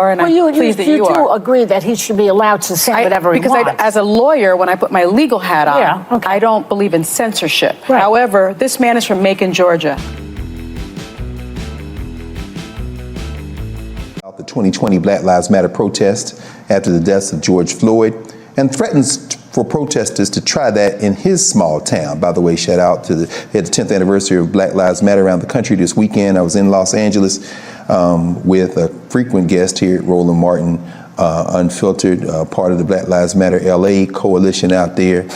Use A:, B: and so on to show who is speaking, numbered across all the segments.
A: And
B: Well,
A: I'm
B: you
A: pleased that
B: do
A: you are.
B: agree that he should be allowed to say whatever he wants.
A: Because as a lawyer, when I put my legal hat on, I don't believe in censorship.
B: Right.
A: However, this man is from Macon, Georgia.
C: The 2020 Black Lives Matter protest after the deaths of George Floyd, and threatens for protesters to try that in his small town. By the way, shout out to the 10th anniversary of Black Lives Matter around the country this weekend. I was in Los Angeles with a frequent guest here at Roland Martin Unfiltered, part of the Black Lives Matter LA coalition out there.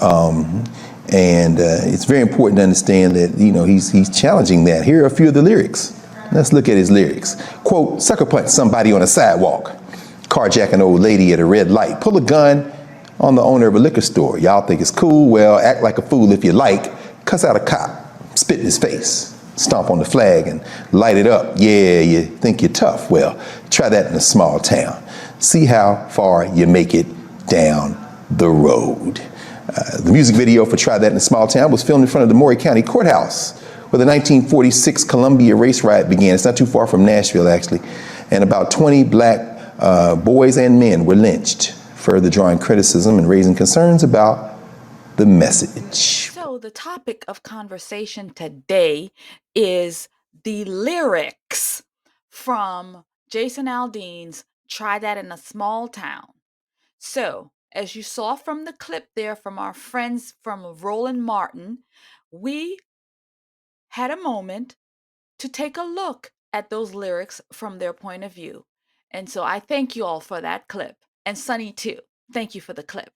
C: And it's very important to understand that, you know, he's challenging that. Here are a few of the lyrics. Let's look at his lyrics. Quote, sucker punch somebody on a sidewalk, carjack an old lady at a red light, pull a gun on the owner of a liquor store. Y'all think it's cool? Well, act like a fool if you like. Cuss out a cop, spit in his face, stomp on the flag and light it up. Yeah, you think you're tough. Well, try that in a small town. See how far you make it down the road. The music video for Try That in a Small Town was filmed in front of the Maury County Courthouse, where the 1946 Columbia race riot began. It's not too far from Nashville, actually. And about 20 black boys and men were lynched, further drawing criticism and raising concerns about the message.
D: So the topic of conversation today is the lyrics from Jason Aldean's Try That in a Small Town. So, as you saw from the clip there from our friends from Roland Martin, we had a moment to take a look at those lyrics from their point of view. And so I thank you all for that clip. And Sonny too. Thank you for the clip.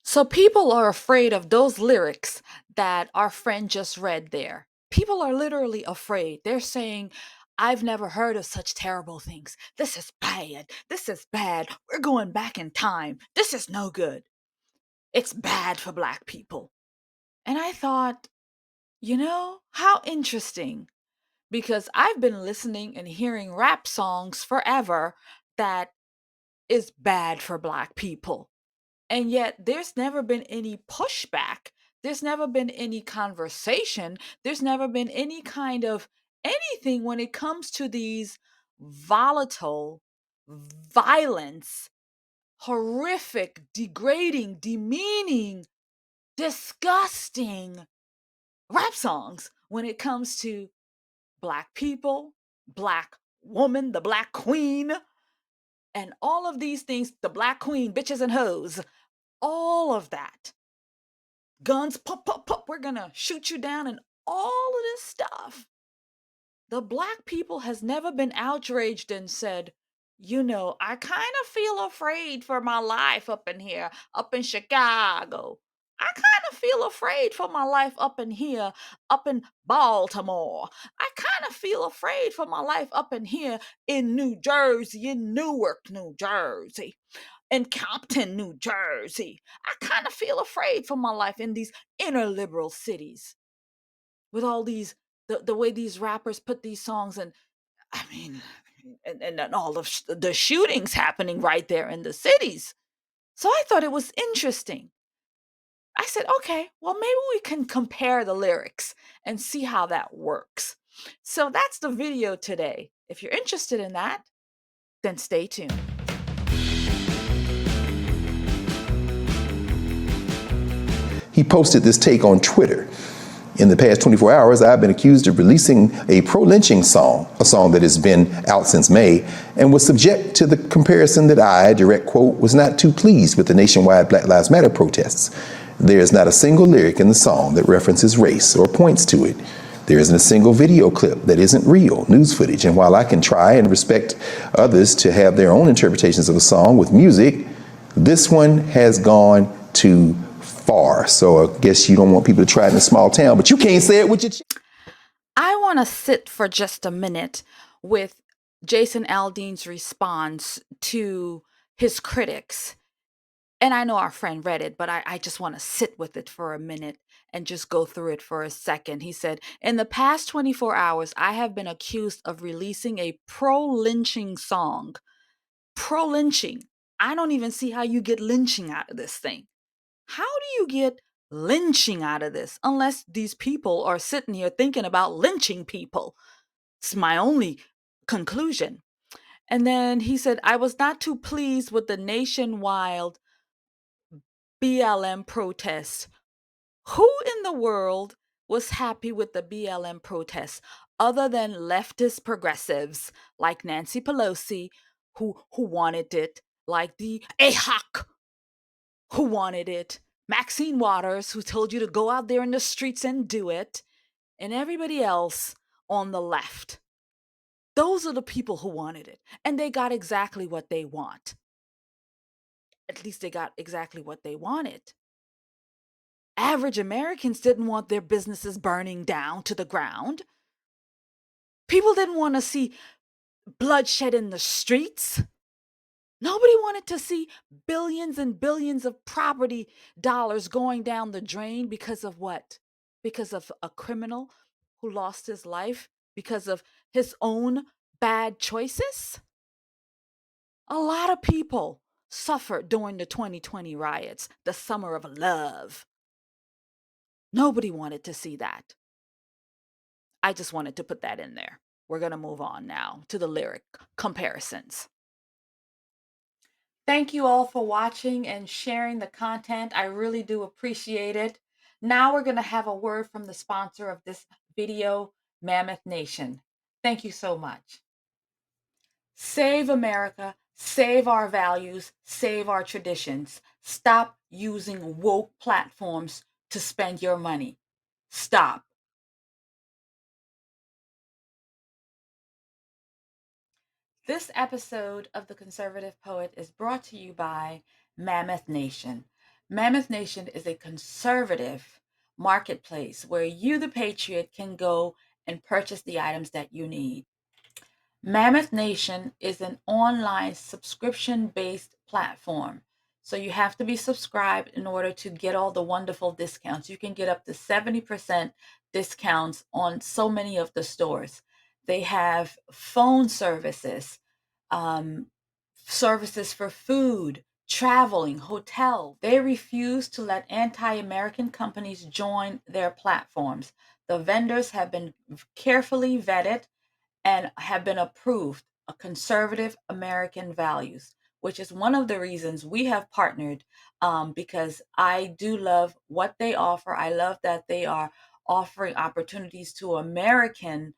D: So people are afraid of those lyrics that our friend just read there. People are literally afraid. They're saying, I've never heard of such terrible things. This is bad. This is bad. We're going back in time. This is no good. It's bad for Black people. And I thought, you know, how interesting. Because I've been listening and hearing rap songs forever that is bad for Black people. And yet there's never been any pushback. There's never been any conversation. There's never been any kind of anything when it comes to these volatile, violence, horrific, degrading, demeaning, disgusting rap songs when it comes to Black people, Black woman, the Black queen, and all of these things, the Black queen, bitches and hoes, all of that. Guns, pop, pop, pop, we're gonna shoot you down, and all of this stuff. The Black people has never been outraged and said, you know, I kind of feel afraid for my life up in here, up in Chicago. I kind of feel afraid for my life up in here, up in Baltimore. I kind of feel afraid for my life up in here in New Jersey, in Newark, New Jersey, in Compton, New Jersey. I kind of feel afraid for my life in these inner liberal cities with all these, the way these rappers put these songs, and I mean, and all of the shootings happening right there in the cities. So I thought it was interesting. I said, okay, well, maybe we can compare the lyrics and see how that works. So that's the video today. If you're interested in that, then stay tuned.
C: He posted this take on Twitter. In the past 24 hours, I've been accused of releasing a pro-lynching song, a song that has been out since May, and was subject to the comparison that I, direct quote, was not too pleased with the nationwide Black Lives Matter protests. There is not a single lyric in the song that references race or points to it. There isn't a single video clip that isn't real news footage. And while I can try and respect others to have their own interpretations of a song with music, this one has gone too far. So I guess you don't want people to try it in a small town, but you can't say it with your
D: I want to sit for just a minute with Jason Aldean's response to his critics. And I know our friend read it, but I just want to sit with it for a minute and just go through it for a second. He said, in the past 24 hours, I have been accused of releasing a pro-lynching song. Pro-lynching. I don't even see how you get lynching out of this thing. How do you get lynching out of this unless these people are sitting here thinking about lynching people? It's my only conclusion. And then he said, I was not too pleased with the nationwide BLM protests. Who in the world was happy with the BLM protests other than leftist progressives like Nancy Pelosi, who wanted it, like the AHOC, who wanted it, Maxine Waters, who told you to go out there in the streets and do it, and everybody else on the left. Those are the people who wanted it, and they got exactly what they want. At least they got exactly what they wanted. Average Americans didn't want their businesses burning down to the ground. People didn't want to see bloodshed in the streets. Nobody wanted to see billions and billions of property dollars going down the drain because of what? Because of a criminal who lost his life because of his own bad choices? A lot of people suffered during the 2020 riots, the summer of love. Nobody wanted to see that. I just wanted to put that in there. We're going to move on now to the lyric comparisons. Thank you all for watching and sharing the content. I really do appreciate it. Now we're going to have a word from the sponsor of this video, Mammoth Nation. Thank you so much. Save America, save our values, save our traditions. Stop using woke platforms to spend your money. Stop. This episode of The Conservative Poet is brought to you by Mammoth Nation. Mammoth Nation is a conservative marketplace where you, the patriot, can go and purchase the items that you need. Mammoth Nation is an online subscription-based platform. So you have to be subscribed in order to get all the wonderful discounts. You can get up to 70% discounts on so many of the stores. They have phone services, services for food, traveling, hotel. They refuse to let anti-American companies join their platforms. The vendors have been carefully vetted and have been approved of conservative American values, which is one of the reasons we have partnered, because I do love what they offer. I love that they are offering opportunities to American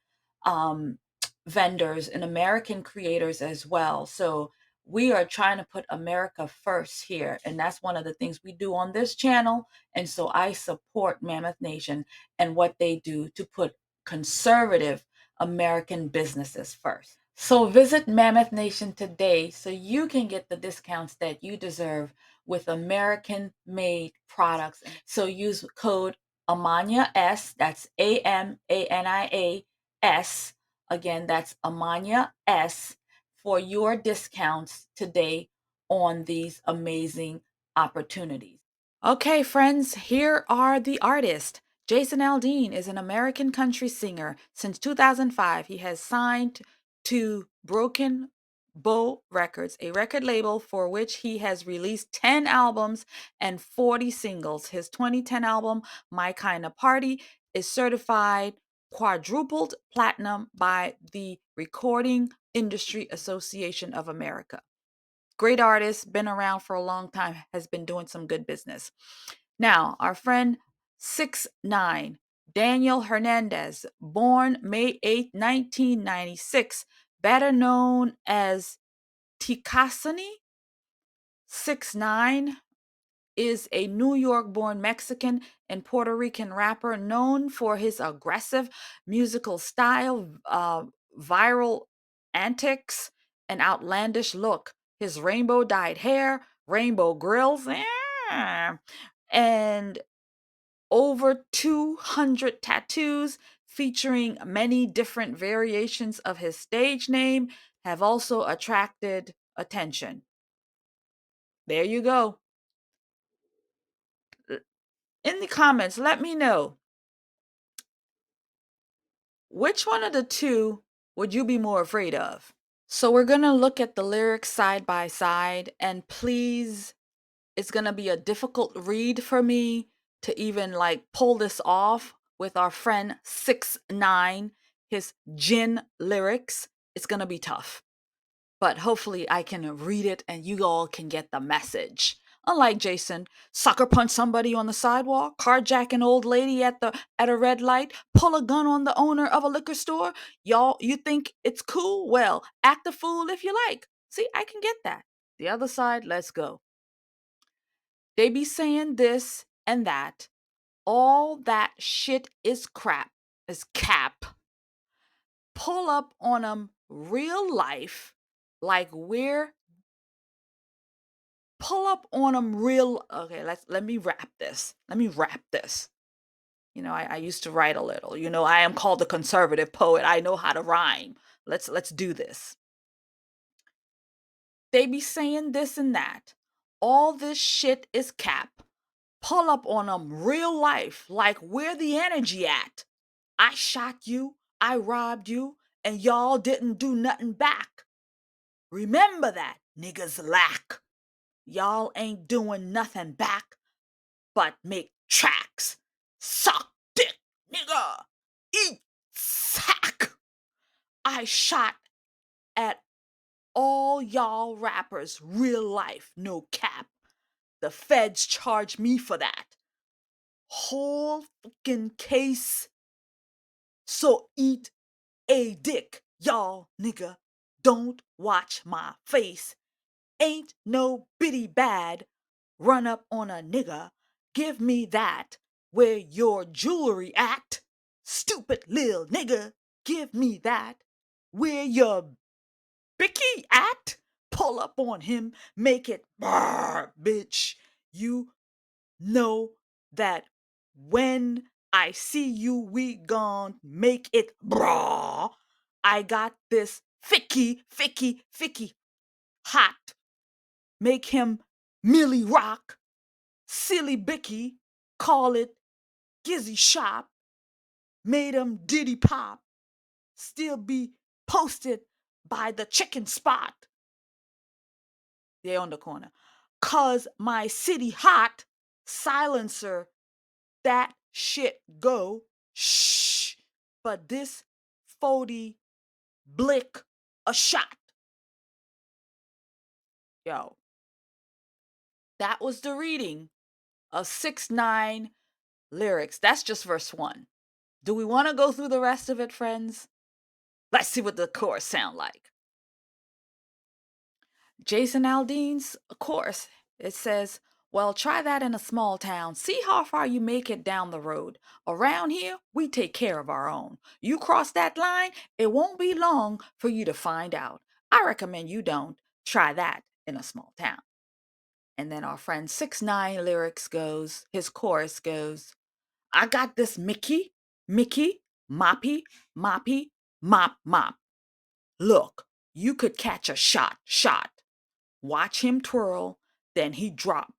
D: vendors and American creators as well. So we are trying to put America first here. And that's one of the things we do on this channel. And so I support Mammoth Nation and what they do to put conservative American businesses first. So visit Mammoth Nation today so you can get the discounts that you deserve with American-made products. So use code Amania S, that's AMANIA-S. Again, that's Amania S for your discounts today on these amazing opportunities. Okay, friends, here are the artists. Jason Aldean is an American country singer. Since 2005, he has signed to Broken Bow Records, a record label for which he has released 10 albums and 40 singles. His 2010 album, My Kinda Party, is certified quadrupled platinum by the Recording Industry Association of America. Great artist, been around for a long time, has been doing some good business. Now, our friend 6ix9ine, Daniel Hernandez, born May 8, 1996, better known as Tikasani. 6ix9ine is a New York-born Mexican and Puerto Rican rapper known for his aggressive musical style, viral antics, and outlandish look. His rainbow-dyed hair, rainbow grills, and over 200 tattoos featuring many different variations of his stage name have also attracted attention. There you go. In the comments, let me know, which one of the two would you be more afraid of? So we're going to look at the lyrics side by side, and please, it's going to be a difficult read for me to even like pull this off with our friend 6ix9ine, his Gin lyrics. It's going to be tough. but hopefully I can read it and you all can get the message. Unlike Jason, sucker punch somebody on the sidewalk, carjack an old lady at a red light, pull a gun on the owner of a liquor store. Y'all, you think it's cool? Well, act a fool if you like. See, I can get that. The other side, let's go. They be saying this and that. All that shit is crap, is cap. Pull up on them real life, like we're pull up on them real. Okay, let me wrap this. You know, I used to write a little. You know, I am called a conservative poet. I know how to rhyme. Let's do this. They be saying this and that. All this shit is cap. Pull up on them real life, like where the energy at. I shot you, I robbed you, and y'all didn't do nothing back. Remember that, niggas lack. Y'all ain't doing nothing back but make tracks. Suck dick, nigga. Eat sack. I shot at all y'all rappers, real life, no cap. The feds charge me for that. Whole fucking case. So eat a dick, y'all, nigga. Don't watch my face. Ain't no bitty bad. Run up on a nigga. Give me that. Where your jewelry at? Stupid lil nigga. Give me that. Where your bicky at? Pull up on him. Make it brr, bitch. You know that when I see you, we gon' make it brah. I got this ficky hot. Make him Millie Rock, silly Bicky, call it Gizzy Shop. Made him Diddy Pop, still be posted by the chicken spot. They're on the corner. Cause my city hot, silencer, that shit go, shh. But this 40 blick a shot. Yo, that was the reading of 6ix9ine lyrics. That's just verse 1. Do we want to go through the rest of it, friends? Let's see what the chorus sound like. Jason Aldean's chorus, it says, well, try that in a small town. See how far you make it down the road. Around here, we take care of our own. You cross that line, it won't be long for you to find out. I recommend you don't try that in a small town. And then our friend 6ix9ine lyrics goes, his chorus goes, I got this Mickey, moppy, mop. Look, you could catch a shot. Watch him twirl, then he drop.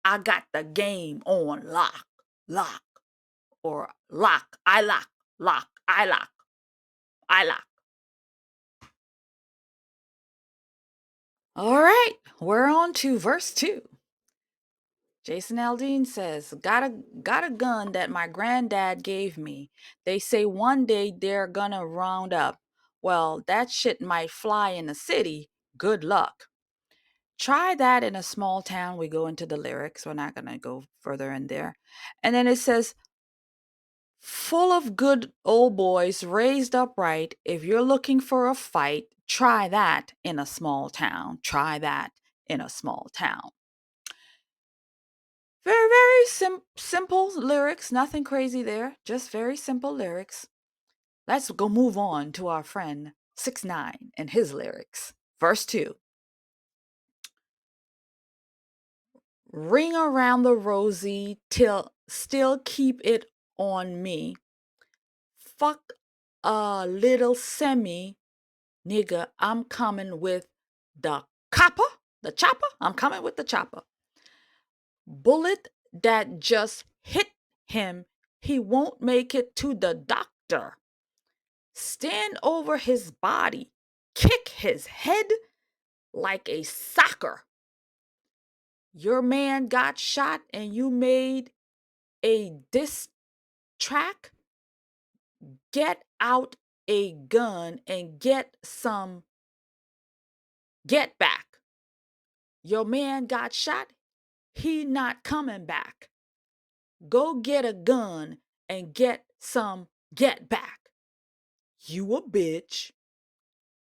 D: I got the game on lock, or lock, I lock. All right, we're on to verse 2. Jason Aldean says, got a gun that my granddad gave me. They say one day they're gonna round up. Well, that shit might fly in the city. Good luck. Try that in a small town. We go into the lyrics. We're not gonna go further in there. And then it says, full of good old boys raised upright. If you're looking for a fight, try that in a small town. Very, very simple lyrics. Nothing crazy there. Just very simple lyrics. Let's go move on to our friend 6ix9ine and his lyrics. Verse 2. Ring around the rosy till still keep it on me. Fuck a little semi, nigga. I'm coming with the chopper. I'm coming with the chopper. Bullet that just hit him, he won't make it to the doctor. Stand over his body, kick his head like a soccer. Your man got shot and you made a diss track. Get out a gun and get some get back. Your man got shot, he not coming back. Go get a gun and get some get back. You a bitch.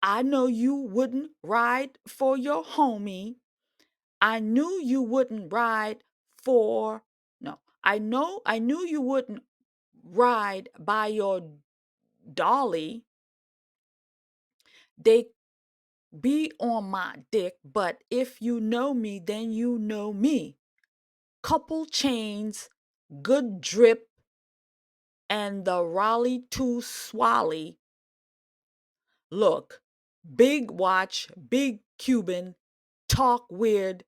D: I know you wouldn't ride for your homie. I knew you wouldn't ride for, no, I knew you wouldn't ride by your dolly. They be on my dick, but if you know me, then you know me. Couple chains, good drip, and the Raleigh to Swally. Look, big watch, big Cuban, talk weird,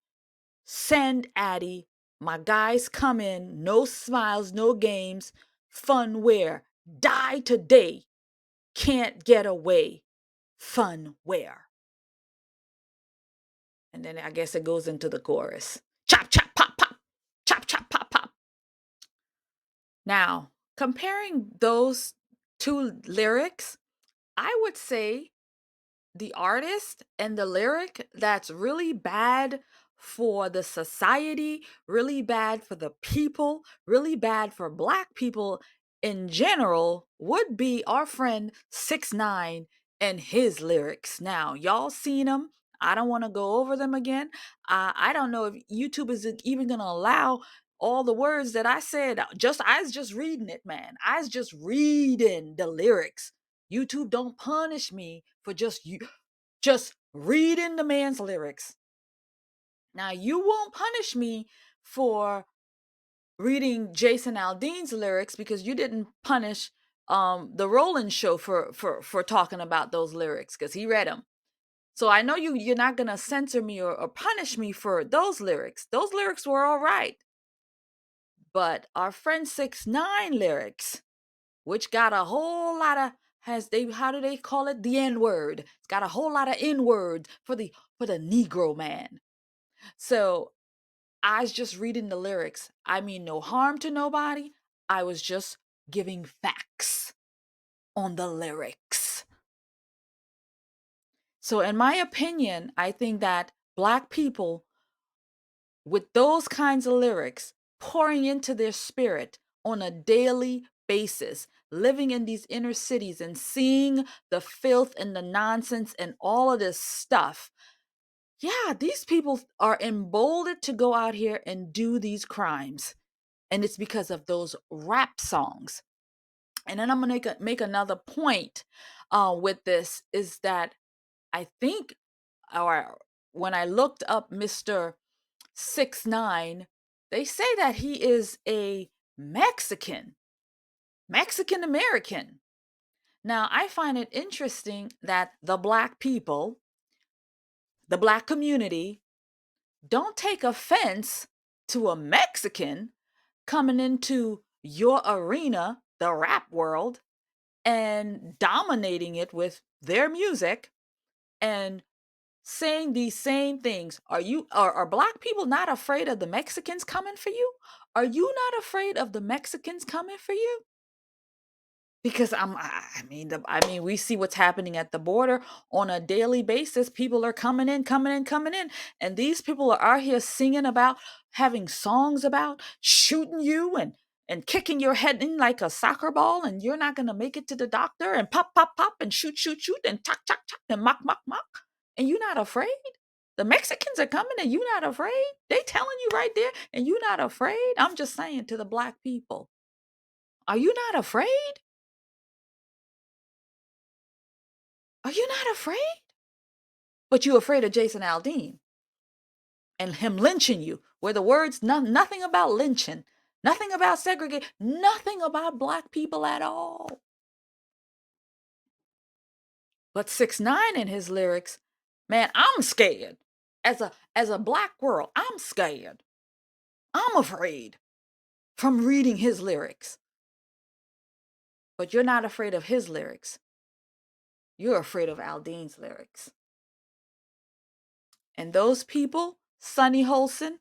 D: send Addy. My guys come in, no smiles, no games, fun wear, die today, can't get away, fun wear. And then I guess it goes into the chorus. Chop, chop, pop, pop. Chop, chop, pop, pop. Now, comparing those two lyrics, I would say the artist and the lyric that's really bad for the society, really bad for the people, really bad for Black people in general would be our friend 6ix9ine and his lyrics. Now, y'all seen them. I don't want to go over them again. I don't know if YouTube is even going to allow all the words that I said. I was just reading it, man. I was just reading the lyrics. YouTube don't punish me for just reading the man's lyrics. Now, you won't punish me for reading Jason Aldean's lyrics because you didn't punish the Roland show for talking about those lyrics because he read them. So I know you're not gonna censor me or punish me for those lyrics. Those lyrics were all right. But our friend 6ix9ine lyrics, which got a whole lot of how do they call it? The N-word. It's got a whole lot of N-words for the Negro man. So I was just reading the lyrics. I mean no harm to nobody. I was just giving facts on the lyrics. So in my opinion, I think that Black people with those kinds of lyrics pouring into their spirit on a daily basis, living in these inner cities and seeing the filth and the nonsense and all of this stuff. Yeah, these people are emboldened to go out here and do these crimes. And it's because of those rap songs. And then I'm going to make another point with this is that I think, or when I looked up Mr. 6ix9ine, they say that he is a Mexican American. Now, I find it interesting that the Black people, the Black community, don't take offense to a Mexican coming into your arena, the rap world, and dominating it with their music and saying these same things. Are Black people not afraid of the Mexicans coming for you? Are you not afraid of the Mexicans coming for you? Because I mean, we see what's happening at the border on a daily basis. People are coming in, and these people are out here singing about, having songs about shooting you and kicking your head in like a soccer ball, and you're not gonna make it to the doctor, and pop, pop, pop, and shoot, shoot, shoot, and tuck, tuck, tuck, and mock, mock, mock, and you're not afraid. The Mexicans are coming, and you're not afraid. They telling you right there, and you're not afraid. I'm just saying to the Black people, are you not afraid? Are you not afraid? But you're afraid of Jason Aldean and him lynching you, where the words, nothing about lynching, nothing about segregation, nothing about Black people at all. But 6ix9ine in his lyrics, man, I'm scared. As a Black girl, I'm scared. I'm afraid from reading his lyrics. But you're not afraid of his lyrics. You're afraid of Aldean's lyrics. And those people, Sonny, Holston,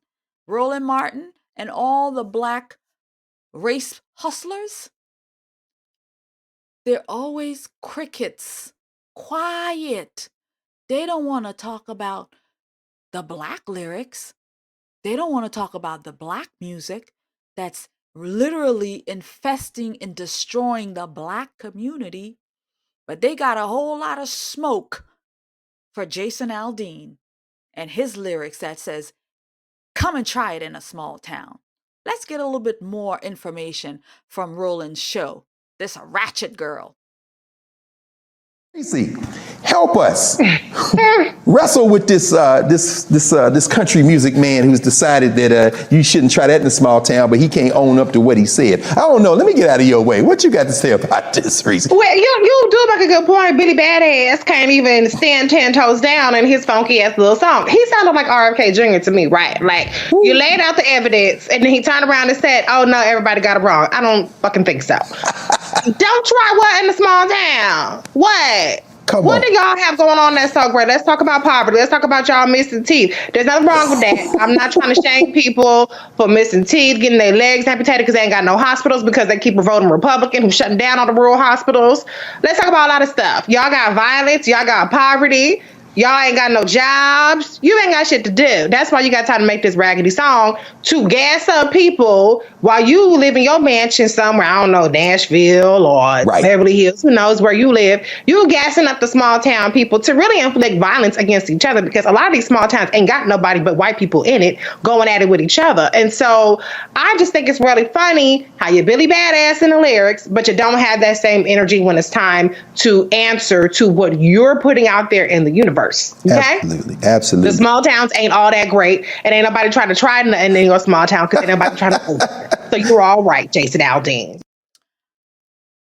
D: Roland Martin, and all the Black race hustlers, they're always crickets, quiet. They don't want to talk about the Black lyrics. They don't want to talk about the Black music that's literally infesting and destroying the Black community. But they got a whole lot of smoke for Jason Aldean and his lyrics that says, come and try it in a small town. Let's get a little bit more information from Roland's show. This ratchet girl.
C: Tracy, help us wrestle with this country music man who's decided that you shouldn't try that in a small town, but he can't own up to what he said. I don't know. Let me get out of your way. What you got to say about this, Tracy?
E: Well, you do make a good point. Billy Badass can't even stand 10 toes down in his funky ass little song. He sounded like RFK Jr. to me, right? Like, you laid out the evidence, and then he turned around and said, oh, no, everybody got it wrong. I don't fucking think so. Don't try what in a small town? What? What do y'all have going on that's so great? Let's talk about poverty. Let's talk about y'all missing teeth. There's nothing wrong with that. I'm not trying to shame people for missing teeth, getting their legs amputated because they ain't got no hospitals because they keep voting Republican who's shutting down all the rural hospitals. Let's talk about a lot of stuff. Y'all got violence. Y'all got poverty. Y'all ain't got no jobs. You ain't got shit to do. That's why you got time to make this raggedy song to gas up people while you live in your mansion somewhere, I don't know, Nashville or Beverly Hills, who knows where you live. You gassing up the small town people to really inflict violence against each other because a lot of these small towns ain't got nobody but white people in it going at it with each other. And so I just think it's really funny how you Billy Badass in the lyrics, but you don't have that same energy when it's time to answer to what you're putting out there in the universe. Okay?
C: Absolutely.
E: The small towns ain't all that great, and ain't nobody trying to try in your small town because ain't nobody trying to. So you're all right, Jason Aldean.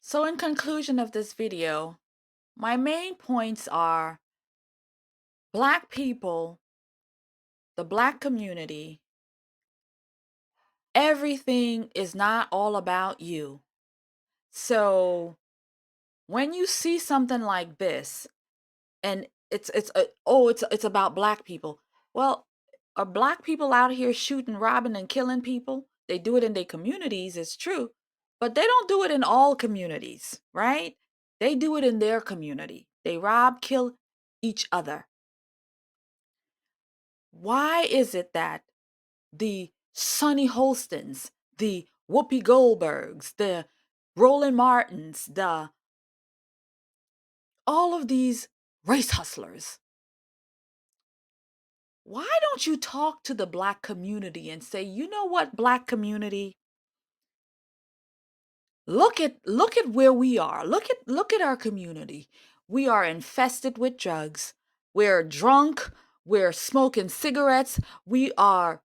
D: So in conclusion of this video, my main points are Black people, the Black community, everything is not all about you. So when you see something like this, and it's about Black people. Well, are Black people out here shooting, robbing, and killing people? They do it in their communities, it's true, but they don't do it in all communities, right? They do it in their community. They rob, kill each other. Why is it that the Sonny Holstons, the Whoopi Goldbergs, the Roland Martins, all of these race hustlers, why don't you talk to the Black community and say, you know what, Black community? Look at where we are. Look at our community. We are infested with drugs. We're drunk. We're smoking cigarettes. We are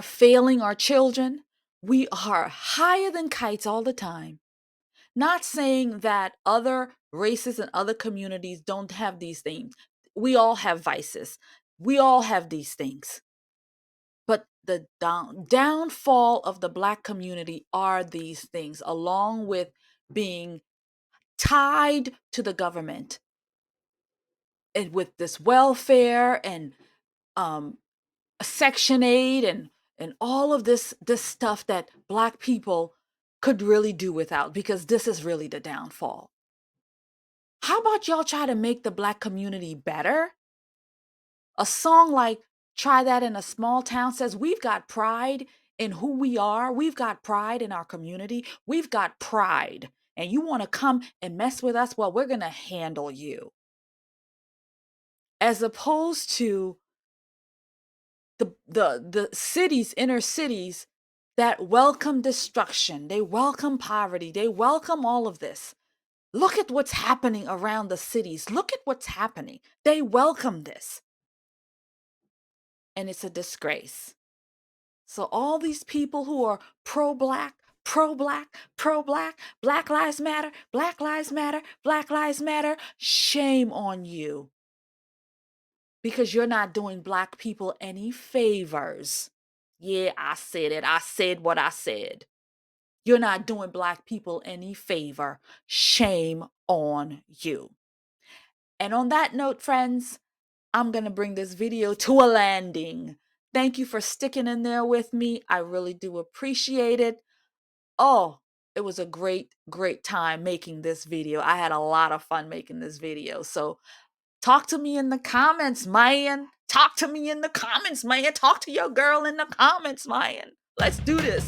D: failing our children. We are higher than kites all the time. Not saying that other races and other communities don't have these things. We all have vices. We all have these things. But the downfall of the Black community are these things, along with being tied to the government and with this welfare and Section 8 and all of this stuff that Black people could really do without, because this is really the downfall. How about y'all try to make the Black community better? A song like Try That in a Small Town says we've got pride in who we are. We've got pride in our community. We've got pride. And you want to come and mess with us? Well, we're going to handle you. As opposed to the cities, inner cities, that welcome destruction. They welcome poverty. They welcome all of this. Look at what's happening around the cities. Look at what's happening. They welcome this. And it's a disgrace. So all these people who are pro-Black, pro-Black, pro-Black, Black Lives Matter, Black Lives Matter, Black Lives Matter, shame on you. Because you're not doing Black people any favors. Yeah, I said it. I said what I said. You're not doing Black people any favor. Shame on you. And on that note, friends, I'm going to bring this video to a landing. Thank you for sticking in there with me. I really do appreciate it. Oh, it was a great, great time making this video. I had a lot of fun making this video. So talk to me in the comments, man. Talk to me in the comments, man. Talk to your girl in the comments, man. Let's do this.